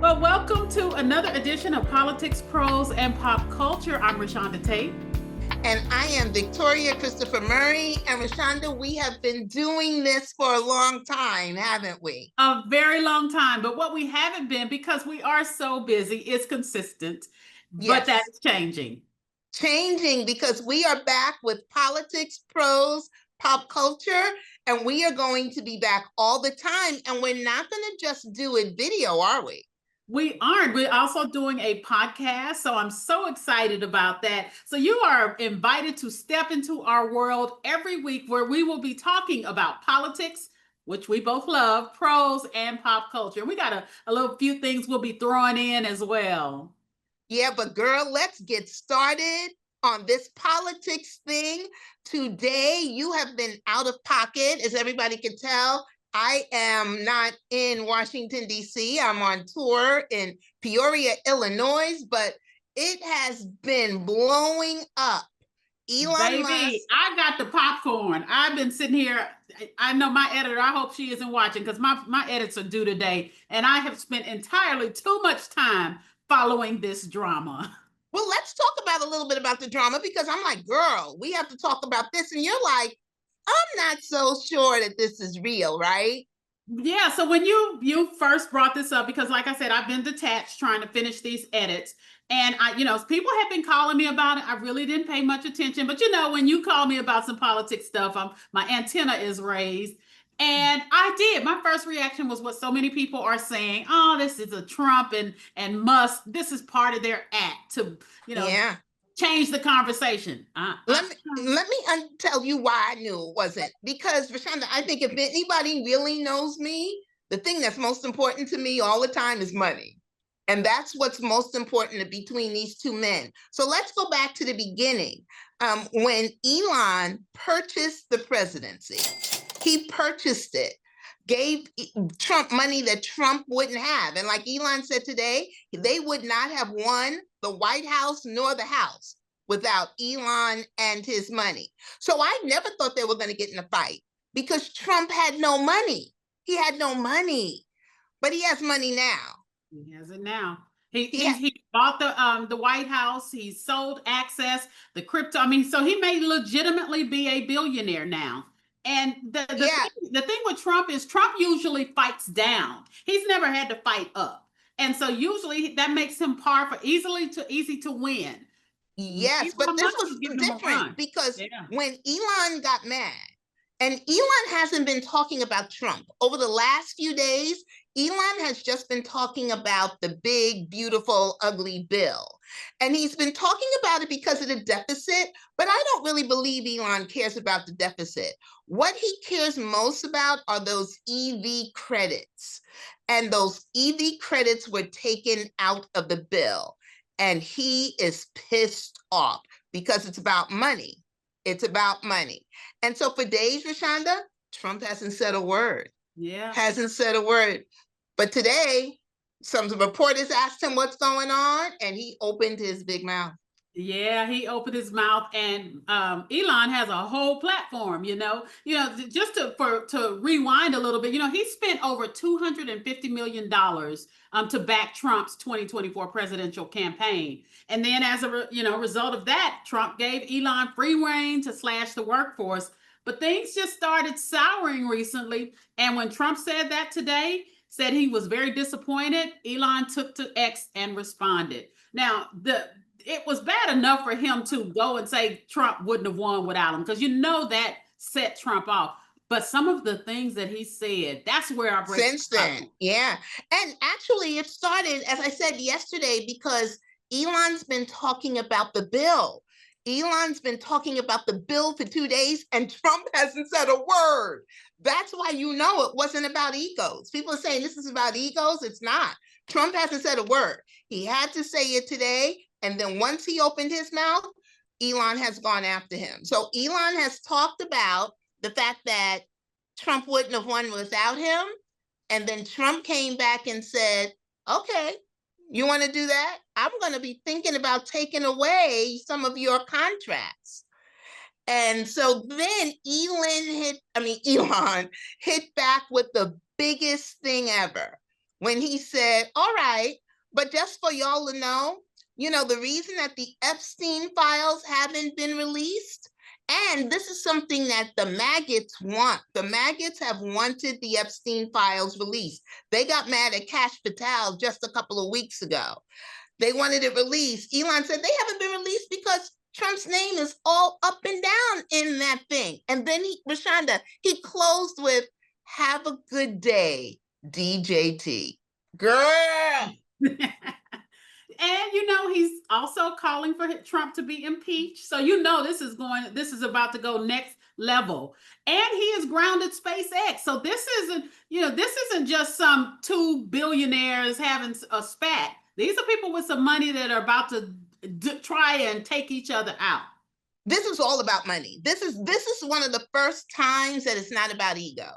Well, welcome to another edition of Politics, Prose, and Pop Culture. I'm Rashonda Tate. And I am Victoria Christopher Murray. And Rashonda, we have been doing this for a long time, haven't we? A very long time. But what we haven't been, because we are so busy, is consistent. But that's changing. Changing because we are back with Politics, Prose, Pop Culture. And we are going to be back all the time. And we're not going to just do it video, are we? We aren't. We're also doing a podcast. So I'm so excited about that. So you are invited to step into our world every week where we will be talking about politics, which we both love, prose, and pop culture. We got a little few things we'll be throwing in as well. Yeah, but girl, let's get started on this politics thing. Today, you have been out of pocket, as everybody can tell. I am not in Washington, D.C. I'm on tour in Peoria, Illinois, but it has been blowing up. Elon Musk. I got the popcorn. I've been sitting here. I know my editor, I hope she isn't watching because my edits are due today. And I have spent entirely too much time following this drama. Well, let's talk about a little bit about the drama because I'm like, girl, we have to talk about this. And you're like, I'm not so sure that this is real, right? Yeah, so when you first brought this up, because like I said, I've been detached trying to finish these edits. And people have been calling me about it. I really didn't pay much attention. But when you call me about some politics stuff, my antenna is raised. And I did. My first reaction was what so many people are saying. Oh, this is a Trump and Musk. This is part of their act to, change the conversation. Let me tell you why I knew it wasn't. Because, Rashonda, I think if anybody really knows me, the thing that's most important to me all the time is money. And that's what's most important between these two men. So let's go back to the beginning. When Elon purchased the presidency, he purchased it, gave Trump money that Trump wouldn't have. And like Elon said today, they would not have won the White House nor the House without Elon and his money. So I never thought they were going to get in a fight because Trump had no money. He had no money, but he has money now. He has it now. He bought the White House. He sold access, the crypto. So he may legitimately be a billionaire now. And the thing with Trump is Trump usually fights down. He's never had to fight up. And so usually that makes him easy to win. Yes, but this was different because when Elon got mad, and Elon hasn't been talking about Trump. Over the last few days, Elon has just been talking about the big, beautiful, ugly bill. And he's been talking about it because of the deficit, but I don't really believe Elon cares about the deficit. What he cares most about are those EV credits. And those EV credits were taken out of the bill. And he is pissed off because it's about money. It's about money. And so for days, Rashonda, Trump hasn't said a word. Yeah. Hasn't said a word. But today, some reporters asked him what's going on, and he opened his big mouth. Yeah, he opened his mouth, and Elon has a whole platform, just to rewind a little bit, he spent over $250 million to back Trump's 2024 presidential campaign. And then as a result of that, Trump gave Elon free rein to slash the workforce. But things just started souring recently. And when Trump said that today, said he was very disappointed, Elon took to X and responded. Now, it was bad enough for him to go and say Trump wouldn't have won without him, because that set Trump off. But some of the things that he said, that's where I break. Since then, yeah. And actually, it started, as I said yesterday, because Elon's been talking about the bill. Elon's been talking about the bill for 2 days, and Trump hasn't said a word. That's why it wasn't about egos. People are saying this is about egos. It's not. Trump hasn't said a word. He had to say it today. And then once he opened his mouth, Elon has gone after him. So Elon has talked about the fact that Trump wouldn't have won without him. And then Trump came back and said, okay, you want to do that? I'm going to be thinking about taking away some of your contracts. And so then Elon hit back with the biggest thing ever. when he said, all right, but just for y'all to know, the reason that the Epstein files haven't been released, and this is something that the maggots want. The maggots have wanted the Epstein files released. They got mad at Kash Patel just a couple of weeks ago. They wanted it released. Elon said they haven't been released because Trump's name is all up and down in that thing. And then Rashonda, he closed with, have a good day, DJT. Girl. And he's also calling for Trump to be impeached. So this is about to go next level. And he has grounded SpaceX. So this isn't just some two billionaires having a spat. These are people with some money that are about to try and take each other out. This is all about money. This is one of the first times that it's not about ego.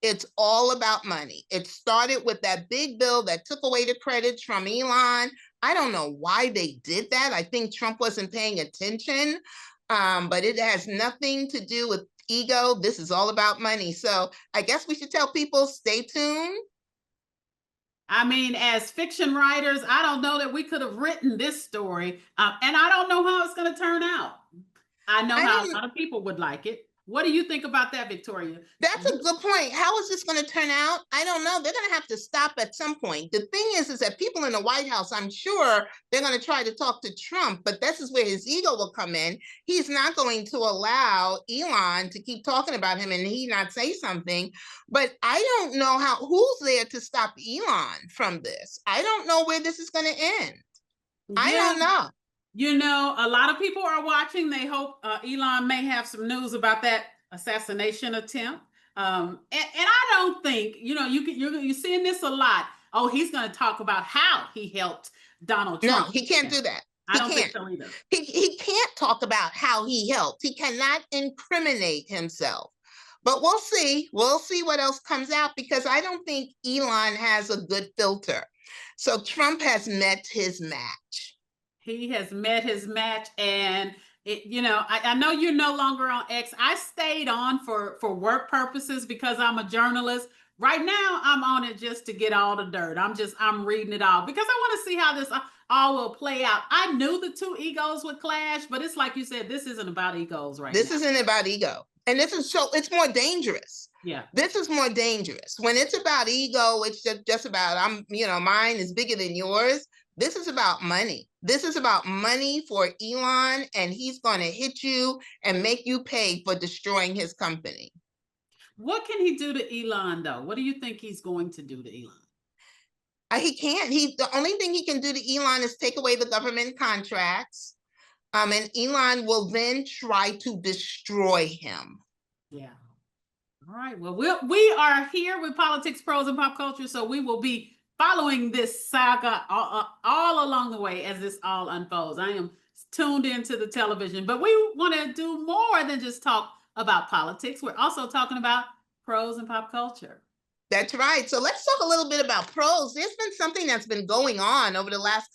It's all about money. It started with that big bill that took away the credits from Elon. I don't know why they did that. I think Trump wasn't paying attention, but it has nothing to do with ego. This is all about money. So I guess we should tell people, stay tuned. I mean, as fiction writers, I don't know that we could have written this story, and I don't know how it's going to turn out. I know how a lot of people would like it. What do you think about that, Victoria? That's a good point. How is this going to turn out? I don't know. They're going to have to stop at some point. The thing is that people in the White House, I'm sure they're going to try to talk to Trump, but this is where his ego will come in. He's not going to allow Elon to keep talking about him and he not say something. But I don't know who's there to stop Elon from this. I don't know where this is going to end. Yeah. I don't know. A lot of people are watching. They hope Elon may have some news about that assassination attempt. And I don't think, you're seeing this a lot. Oh, he's going to talk about how he helped Donald Trump. No, he can't do that. I don't think so either. He can't talk about how he helped. He cannot incriminate himself. But we'll see. We'll see what else comes out, because I don't think Elon has a good filter. So Trump has met his match. He has met his match, and I know you're no longer on X. I stayed on for work purposes because I'm a journalist. Right now, I'm on it just to get all the dirt. I'm reading it all because I want to see how this all will play out. I knew the two egos would clash, but it's like you said, this isn't about egos right now. This isn't about ego. And it's more dangerous. Yeah. This is more dangerous. When it's about ego, it's just about, mine is bigger than yours. This is about money. This is about money for Elon, and he's going to hit you and make you pay for destroying his company. What can he do to Elon, though? What do you think he's going to do to Elon? He can't. The only thing he can do to Elon is take away the government contracts, and Elon will then try to destroy him. Yeah. All right. Well, we are here with Politics, Prose, and Pop Culture, so we will be following this saga all along the way as this all unfolds. I am tuned into the television, but we want to do more than just talk about politics. We're also talking about prose and pop culture. That's right. So let's talk a little bit about prose. There's been something that's been going on over the last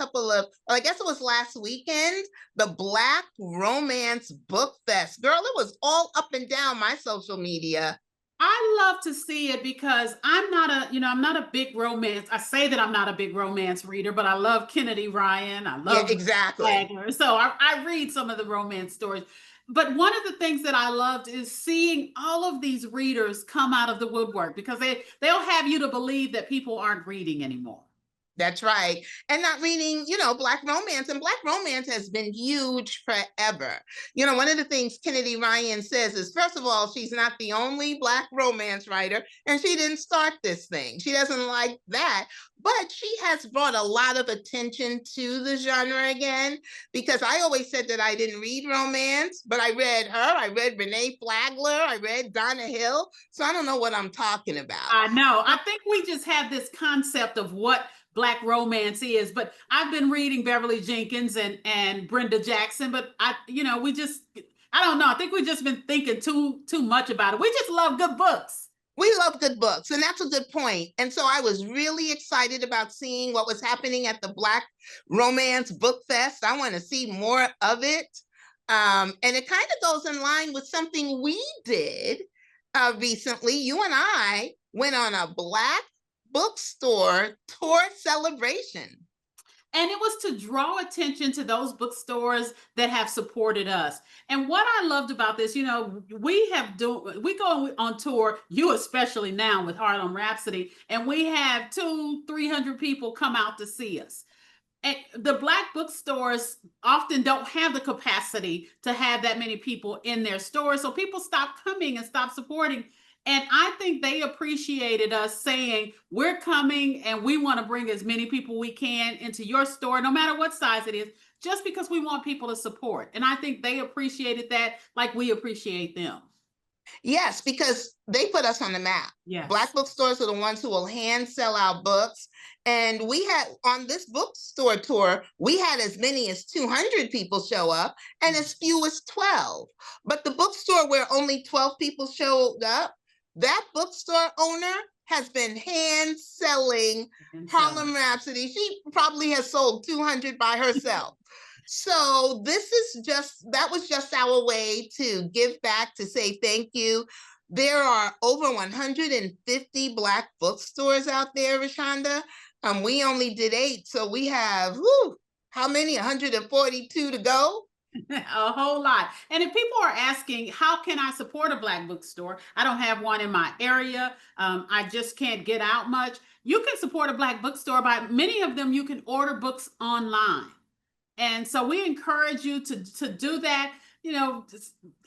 I guess it was last weekend, the Black Romance Book Fest. Girl, it was all up and down my social media. I love to see it because I'm not a big romance. I say that I'm not a big romance reader, but I love Kennedy Ryan. I love exactly. Wagner. So I read some of the romance stories. But one of the things that I loved is seeing all of these readers come out of the woodwork, because they'll have you to believe that people aren't reading anymore. That's right. And not reading, Black romance. And Black romance has been huge forever. One of the things Kennedy Ryan says is, first of all, she's not the only Black romance writer, and she didn't start this thing. She doesn't like that. But she has brought a lot of attention to the genre again, because I always said that I didn't read romance, but I read her. I read Renee Flagler. I read Donna Hill. So I don't know what I'm talking about. I know. I think we just have this concept of what Black romance is, but I've been reading Beverly Jenkins and Brenda Jackson, but I don't know. I think we've just been thinking too much about it. We just love good books. We love good books, and that's a good point. And so I was really excited about seeing what was happening at the Black Romance Book Fest. I want to see more of it. And it kind of goes in line with something we did recently. You and I went on a Black bookstore tour celebration. And it was to draw attention to those bookstores that have supported us. And what I loved about this, we go on tour, you especially now with Harlem Rhapsody, and we have 200-300 people come out to see us. And the Black bookstores often don't have the capacity to have that many people in their stores. So people stop coming and stop supporting. And I think they appreciated us saying, we're coming and we want to bring as many people we can into your store, no matter what size it is, just because we want people to support. And I think they appreciated that like we appreciate them. Yes, because they put us on the map. Yes. Black bookstores are the ones who will hand sell out books. And we had on this bookstore tour, we had as many as 200 people show up and as few as 12. But the bookstore where only 12 people showed up, that bookstore owner has been hand selling Harlem Rhapsody. She probably has sold 200 by herself. So that was just our way to give back, to say thank you. There are over 150 Black bookstores out there, Rashonda. We only did 8, so we have, how many? 142 to go? A whole lot. And if people are asking, how can I support a Black bookstore? I don't have one in my area. I just can't get out much. You can support a Black bookstore by many of them. You can order books online. And so we encourage you to do that.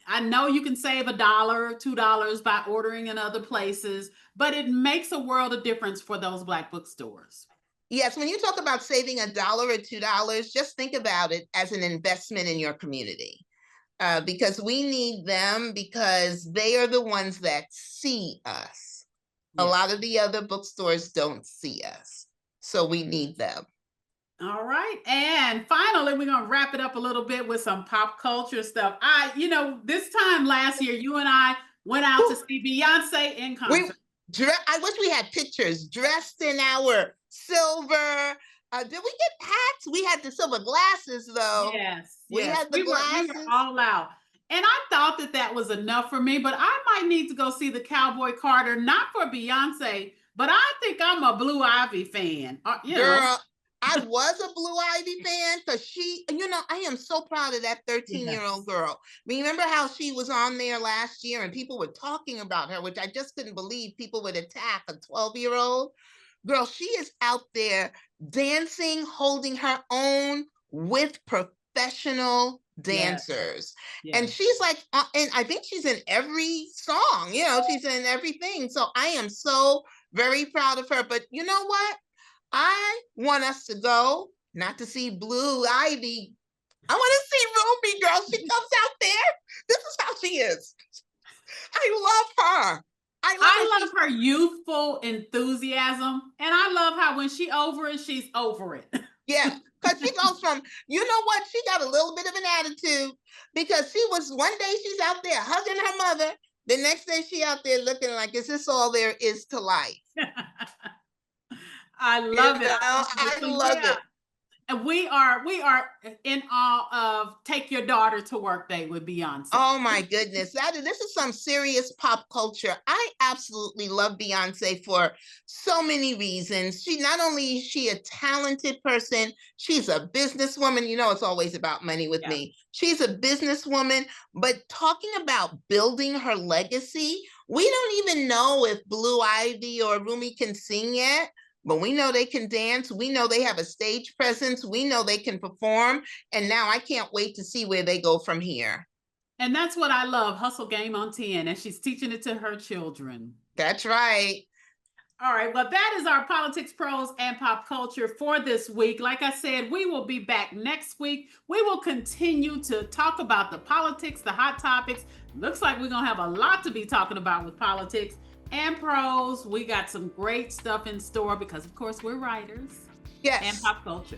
I know you can save $1 or $2 by ordering in other places, but it makes a world of difference for those Black bookstores. Yes, when you talk about saving $1 or $2, just think about it as an investment in your community, because we need them, because they are the ones that see us. Yeah. A lot of the other bookstores don't see us, so we need them. All right. And finally, we're going to wrap it up a little bit with some pop culture stuff. This time last year, you and I went out to see Beyonce in concert. I wish we had pictures dressed in our silver. Did we get hats? We had the silver glasses, though. Yes. We had the glasses. We were all out. And I thought that was enough for me, but I might need to go see the Cowboy Carter, not for Beyonce, but I think I'm a Blu Ivy fan. Girl, I was a Blu Ivy fan, because she, I am so proud of that 13-year-old girl. Remember how she was on there last year and people were talking about her, which I just couldn't believe people would attack a 12-year-old. Girl, she is out there dancing, holding her own with professional dancers. Yes. And she's like, and I think she's in every song, she's in everything. So I am so very proud of her. But you know what? I want us to go, not to see Blu Ivy. I want to see Rumi, girl. She comes out there. This is how she is. I love her. I love her youthful enthusiasm. And I love how when she's over it, she's over it. Yeah, because she goes from, you know what? She got a little bit of an attitude, because one day she's out there hugging her mother. The next day she out there looking like, is this all there is to life? I love it. I love it. And we are in awe of Take Your Daughter to Work Day with Beyonce. Oh my goodness. This is some serious pop culture. I absolutely love Beyonce for so many reasons. Not only is she a talented person, she's a businesswoman. It's always about money with me. She's a businesswoman, but talking about building her legacy, we don't even know if Blu Ivy or Rumi can sing yet. But we know they can dance. We know they have a stage presence. We know they can perform. And now I can't wait to see where they go from here. And that's what I love, Hustle Game on 10. And she's teaching it to her children. That's right. All right. Well, that is our politics, prose, and pop culture for this week. Like I said, we will be back next week. We will continue to talk about the politics, the hot topics. Looks like we're going to have a lot to be talking about with politics and prose. We got some great stuff in store because, of course, we're writers. Yes. And pop culture.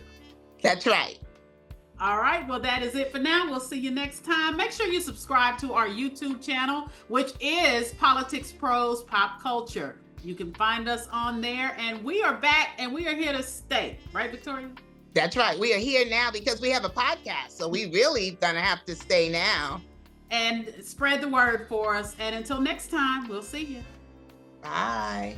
That's right. All right. Well, that is it for now. We'll see you next time. Make sure you subscribe to our YouTube channel, which is Politics, Prose, Pop Culture. You can find us on there, and we are back, and we are here to stay. Right, Victoria? That's right. We are here now because we have a podcast, so we really gonna have to stay now. And spread the word for us. And until next time, we'll see you. Bye.